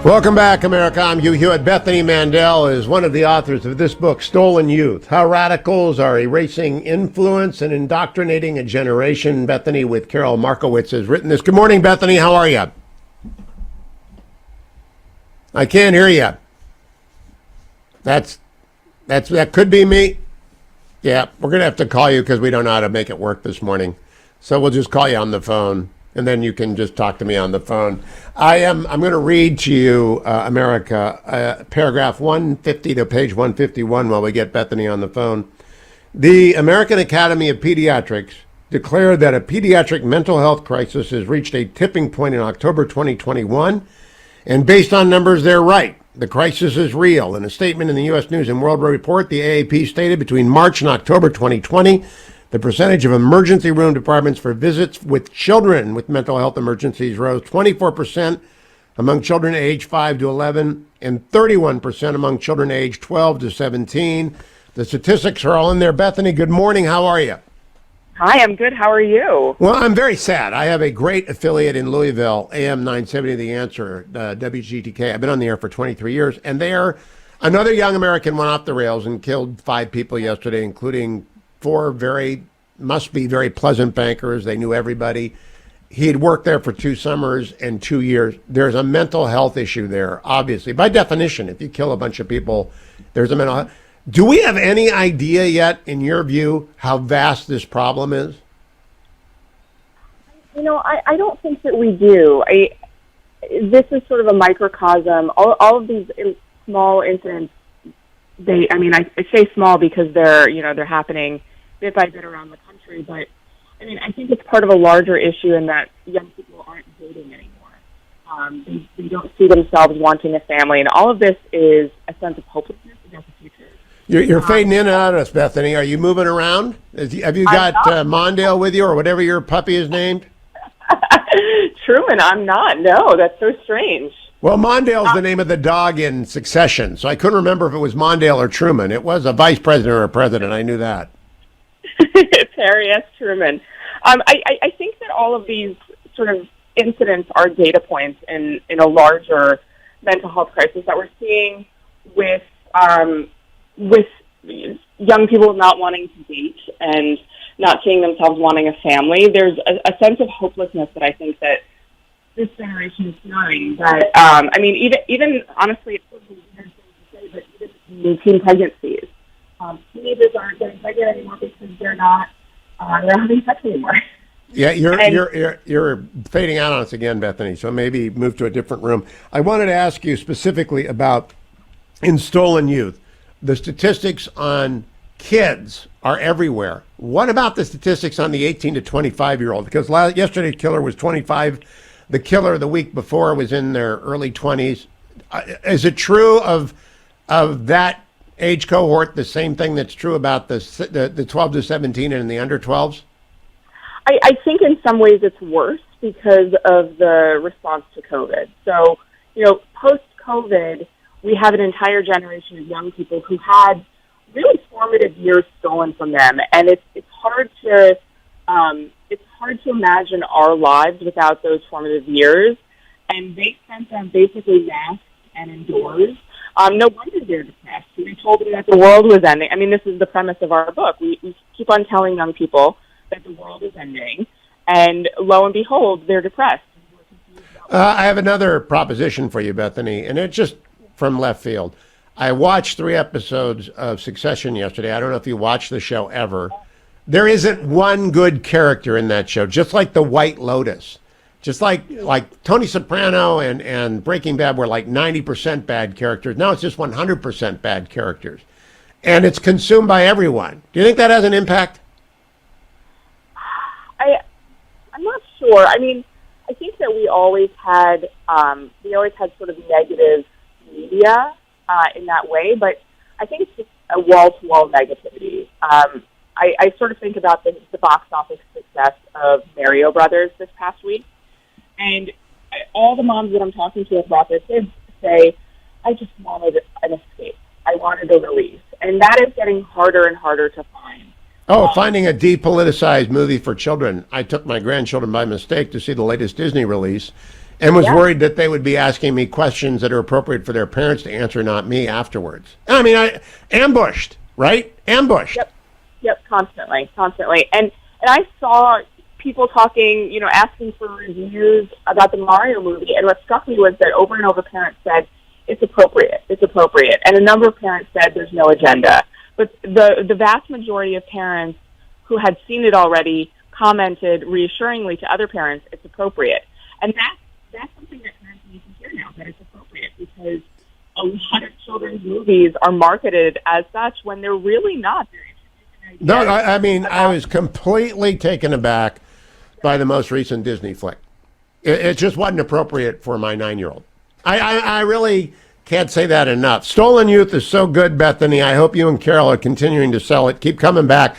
Welcome back, America. I'm Hugh Hewitt. Bethany Mandel is one of the authors of this book, Stolen Youth: How Radicals Are Erasing Influence and Indoctrinating a Generation. Bethany with Carol Markowitz has written this. Good morning, Bethany. How are you? I can't hear you. That could be me. Yeah, we're going to have to call you because we don't know how to make it work this morning. So we'll just call you on the phone, and then you can just talk to me on the phone. I'm going to read to you, America, paragraph 150 to page 151 while we get Bethany on the phone. The American Academy of Pediatrics declared that a pediatric mental health crisis has reached a tipping point in October 2021. And based on numbers, they're right. The crisis is real. In a statement in the U.S. News and World Report, the AAP stated between March and October 2020, the percentage of emergency room departments for visits with children with mental health emergencies rose 24% among children aged 5 to 11 and 31% among children aged 12 to 17. The statistics are all in there. Bethany, good morning. How are you? Hi, I'm good. How are you? Well, I'm very sad. I have a great affiliate in Louisville, AM 970 The Answer, WGTK. I've been on the air for 23 years, and another young American went off the rails and killed 5 people yesterday, including 4 must be very pleasant bankers. They knew everybody. He had worked there for 2 summers and 2 years. There's a mental health issue there, obviously. By definition, if you kill a bunch of people, there's a mental health. Do we have any idea yet, in your view, how vast this problem is? I don't think that we do. This is sort of a microcosm. All of these small incidents, I say small because they're happening bit by bit around the country, but I think it's part of a larger issue in that young people aren't dating anymore. They don't see themselves wanting a family, and all of this is a sense of hopelessness about the future. You're fading in and out of us, Bethany. Are you moving around? Have you got Mandel with you, or whatever your puppy is named? Truman, I'm not. No, that's so strange. Well, Mandel's the name of the dog in Succession, so I couldn't remember if it was Mandel or Truman. It was a vice president or a president. I knew that. It's Harry S. Truman. I think that all of these sort of incidents are data points in a larger mental health crisis that we're seeing with young people not wanting to date and not seeing themselves wanting a family. There's a sense of hopelessness that I think that this generation is feeling. That even honestly, it's sort of a weird thing to say, but even teen pregnancies. Teenagers aren't getting pregnant anymore because they're not having sex anymore. Yeah, you're fading out on us again, Bethany. So maybe move to a different room. I wanted to ask you specifically about in Stolen Youth. The statistics on kids are everywhere. What about the statistics on the 18 to 25-year-old? Because yesterday's killer was 25. The killer the week before was in their early 20s. Is it true of that age cohort the same thing that's true about the 12 to 17 and the under 12s? I think in some ways it's worse because of the response to COVID. So, post-COVID, we have an entire generation of young people who had really formative years stolen from them, and it's hard to imagine our lives without those formative years. And they spent them basically masked and indoors. No wonder they're depressed. We told them that the world was ending. This is the premise of our book. We keep on telling young people that the world is ending, and lo and behold, they're depressed. I have another proposition for you, Bethany, and it's just from left field. I watched 3 episodes of Succession yesterday. I don't know if you watched the show ever. There isn't one good character in that show, just like the White Lotus. Just like Tony Soprano and Breaking Bad were like 90% bad characters. Now it's just 100% bad characters. And it's consumed by everyone. Do you think that has an impact? I'm not sure. I think that we always had sort of negative media in that way, but I think it's just a wall-to-wall negativity. I sort of think about the box office success of Mario Brothers this past week, and all the moms that I'm talking to about their kids say, I just wanted an escape. I wanted a release. And that is getting harder and harder to find. Finding a depoliticized movie for children. I took my grandchildren by mistake to see the latest Disney release, and was Yeah. worried that they would be asking me questions that are appropriate for their parents to answer, not me afterwards. I mean, I ambushed, right? Ambushed. Yep, constantly. And I saw people talking, asking for reviews about the Mario movie, and what struck me was that over and over parents said, it's appropriate, and a number of parents said there's no agenda. But the vast majority of parents who had seen it already commented reassuringly to other parents, it's appropriate. And that's something that parents need to hear now, that it's appropriate, because a lot of children's movies are marketed as such when they're really not. No, I mean, I was completely taken aback by the most recent Disney flick. It just wasn't appropriate for my 9-year-old. I really can't say that enough. Stolen Youth is so good, Bethany. I hope you and Carol are continuing to sell it. Keep coming back.